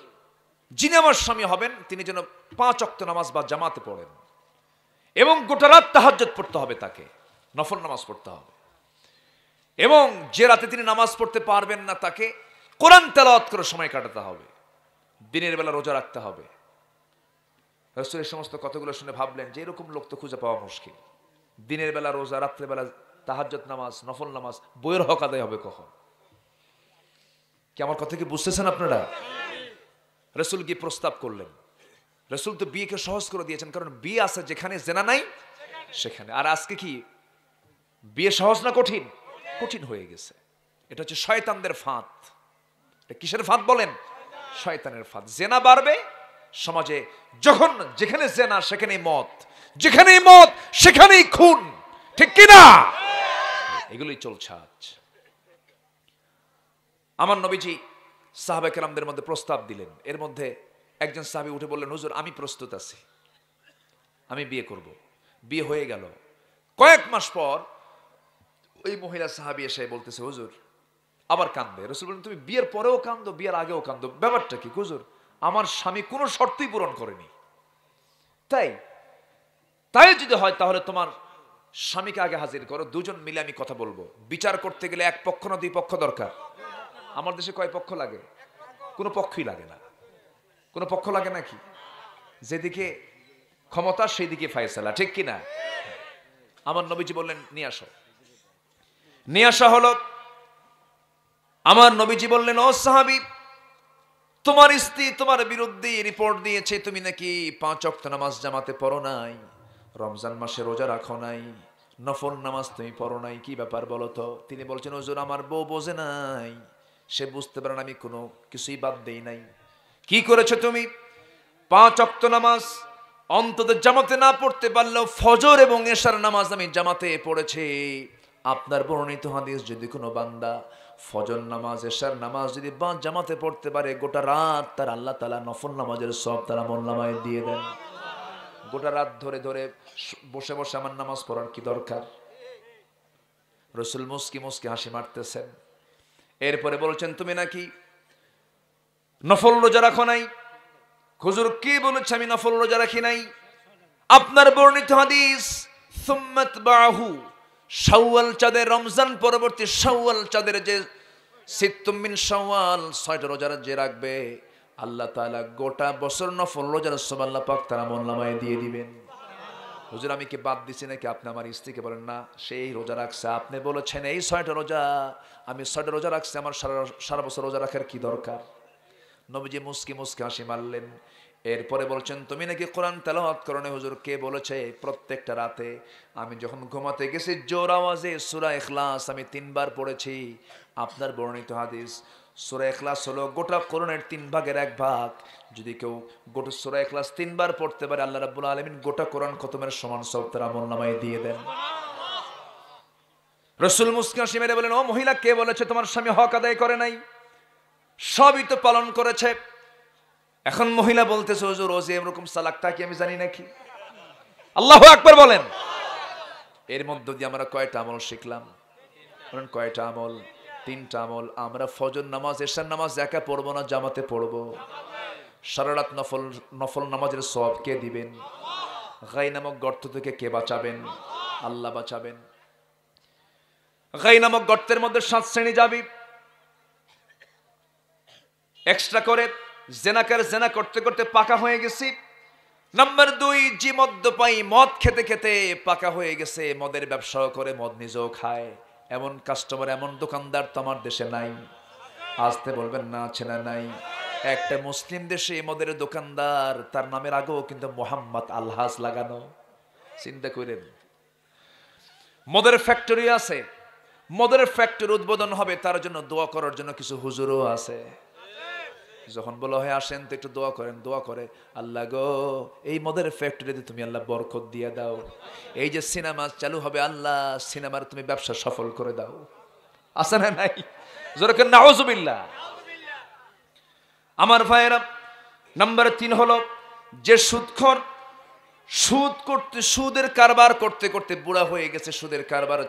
যিনি আমার স্বামী হবেন তিনি যেন 5 ওয়াক্ত নামাজ বা জামাতে পড়েন, এবং গোটা রাত তাহাজ্জুদ পড়তে হবে, তাকে নফল নামাজ পড়তে হবে, এবং যে রাতে তিনি নামাজ পড়তে পারবেন না তাকে কোরআন তেলাওয়াত করে সময় কাটাতে হবে, দিনের বেলা রোজা রাখতে হবে। রাসূল এই সমস্ত কথাগুলো শুনে ভাবলেন যে এরকম লোক তো খুঁজে পাওয়া মুশকিল। দিনের বেলা রোজা, রাত্রেবেলা তাহাজ্জুদ নামাজ, নফল নামাজ, বইয়ের হক আদায় হবে কখন? কি আমার কথা কি বুঝতেছেন আপনারা? রাসূল কি প্রস্তাব করলেন? রাসূল তো বিয়েকে সহজ করে দিয়েছেন, কারণ বিয়ে আছে যেখানে জেনা নাই সেখানে। আর আজকে কি বিয়ে সহজ না কঠিন? কঠিন হয়ে গেছে। এটা হচ্ছে শয়তানদের ফাঁদ। এটা কিসের ফাঁদ বলেন? শয়তানের ফাঁদ। জেনা বাড়বে সমাজে, যখন যেখানে জেনা সেখানেই মদ, যেখানেই মদ সেখানেই খুন, ঠিক কিনা? এগুলোই চলছে আজ। আমার নবীজি সাহাবা কেরামদের মধ্যে প্রস্তাব দিলেন। এর মধ্যে একজন সাহাবী উঠে বললেন, হুজুর আমি প্রস্তুত আছি, আমি বিয়ে করব। বিয়ে হয়ে গেল। কয়েক মাস পর ওই মহিলা সাহাবী এসে বলতেছে, হুজুর আবার কান্দে। রাসূল বলেন, তুমি বিয়ের পরেও কান্দো, বিয়ের আগেও কান্দো, ব্যাপারটা কি? হুজুর আমার স্বামী কোনো শর্তই পূরণ করেনি। তাই যদি হয় তাহলে তোমার স্বামীকে আগে হাজির করো, দুজন মিলে আমি কথা বলবো। বিচার করতে গেলে এক পক্ষ না দুই পক্ষ দরকার। আমার দেশে কয় পক্ষ লাগে? কোনো পক্ষই লাগে না। কোনো পক্ষ লাগে নাকি? যেদিকে ক্ষমতা সেই দিকে ফায়সালা, ঠিক কিনা? আমার নবীজি বললেন, নিয়ে আসো। নিয়ে আসা হলো। আমার নবীজি বললেন, ও সাহাবী, তোমার স্ত্রী তোমার বিরুদ্ধে রিপোর্ট দিয়েছে তুমি নাকি 5 ওয়াক্ত নামাজ জামাতে পড়ো নাই, রমজান মাসে রোজা রাখো নাই, নফল নামাজ তুমি পড়ো নাই, কি ব্যাপার বলো তো? তিনি বলছেন, হুজুর আমার বউ বোঝে নাই, সে বুঝতে পারে না আমি কোনো কিছুই বাদ দেই নাই। কি করেছো তুমি? 5 ওয়াক্ত নামাজ অন্তত জামাতে না পড়তে পারলেও ফজর এবং এশার নামাজ আমি জামাতে পড়েছি। আপনার বর্ণিত হাদিস, যদি কোনো বান্দা ফজর নামাজ, এশার নামাজ যদি জামাতে পড়তে পারে, গোটা রাত তার আল্লাহ তাআলা নফল নামাজের সওয়াব তার আমলনামায় দিয়ে দেন। গোটা রাত ধরে ধরে বসে বসে আমার নামাজ পড়ার কি দরকার? রাসূল মুস্কি মুস্কি হাসি মারতেছেন। এরপরে বলছেন, তুমি নাকি নফল রোজা রাখো নাই, হুজুর কি বলেছে আমি নফল রোজা রাখি নাই? আপনার বর্ণিত হাদিস সুম্মাত বাহু, শাওয়াল চাঁদের, রমজান পরবর্তী শাওয়াল চাঁদের যে সিত্তুম মিন শাওয়াল, 6টা রোজা যে রাখবে আল্লাহ তাআলা গোটা বছর নফল রোজার সওয়াব আল্লাহ পাক তার আমলনামায় দিয়ে দিবেন। হুজুর আমি কি বাদ দিছি নাকি? আপনি আমার স্ত্রীকে বলেন না সেই রোজা রাখছে, আপনি বলেছেন এই 6টা রোজা, আমি 6টা রোজা রাখছি, আমার সারা বছর রোজা রাখার কি দরকার? নবীজি মুস্কি মুস্কি হাসি মারলেন। এরপরে বলছেন তুমি নাকি কোরআন তেলাওয়াত করো না? হুজুর কে বলেছে? প্রত্যেকটা রাতে আমি যখন ঘুমাতে গেছি জোর আওয়াজে সূরা ইখলাস আমি 3 বার পড়েছি। আপনার বর্ণিত হাদিস সূরা ইখলাস হলো গোটা কোরআনের 3 ভাগের 1 ভাগ। যদি কেউ গোটা সূরা ইখলাস 3 বার পড়তে পারে আল্লাহ রাব্বুল আলামিন গোটা কোরআন খতমের সমান সওয়াব তার আমলনামায় দিয়ে দেন। রাসূল মুস্কি হাসি মেরে বলেন ও মহিলা, কে বলেছে তোমার স্বামী হক আদায় করে নাই? সবই তো পালন করেছে। এখন মহিলা বলতেছে হুজুর ও যে এরকম সালাকটা কি আমি জানি নাকি? আল্লাহু আকবার বলেন। এর মধ্য দিয়ে আমরা কয়টা আমল শিখলাম? বলেন কয়টা আমল? 3টা আমল। আমরা ফজর নামাজ, এশার নামাজ একা পড়বো না, জামাতে পড়বো। সারা রাত নফল নামাজের সওয়াব কে দিবেন? গাই নামক গর্ত থেকে কে বাঁচাবেন? আল্লাহ বাঁচাবেন। গাই নামক গর্তের মধ্যে 7 শ্রেণী যাবি। এক্সট্রা করে জেনাকার, জেনা করতে করতে পাকা হয়ে গেছি। নাম্বার 2, জি মদ্যপাই, মদ খেতে খেতে পাকা হয়ে গেছে, মদের ব্যবসাও করে, মদ নিজেও খায়। এমন কাস্টমার, এমন দোকানদার তো আমার দেশে নাই। আসতে বলবেন না আছে না নাই? একটা মুসলিম দেশে মদের দোকানদার, তার নামের আগেও কিন্তু মোহাম্মদ আলহাজ লাগানো। চিন্তা করেন, মদের ফ্যাক্টরি আছে, মদের ফ্যাক্টরি উদ্বোধন হবে, তার জন্য দোয়া করার জন্য কিছু হুজুরও আছে। যখন বলা হয় আসেন তো একটু দোয়া করেন, দোয়া করে আল্লাহ গো এই মদের ফ্যাক্টরিতে তুমি আল্লাহ বরকত দিয়ে দাও। এই যে সিনেমা চালু হবে আল্লাহ সিনেমার তুমি ব্যবসা সফল করে দাও। আছে না নাই? জোরে করে নাউজুবিল্লাহ। আমার ভাইয়েরা, নাম্বার 3 হলো যে সুদখোর, সুদের কারবার করতে করতে বুড়া হয়ে গেছে, সুদের কারবার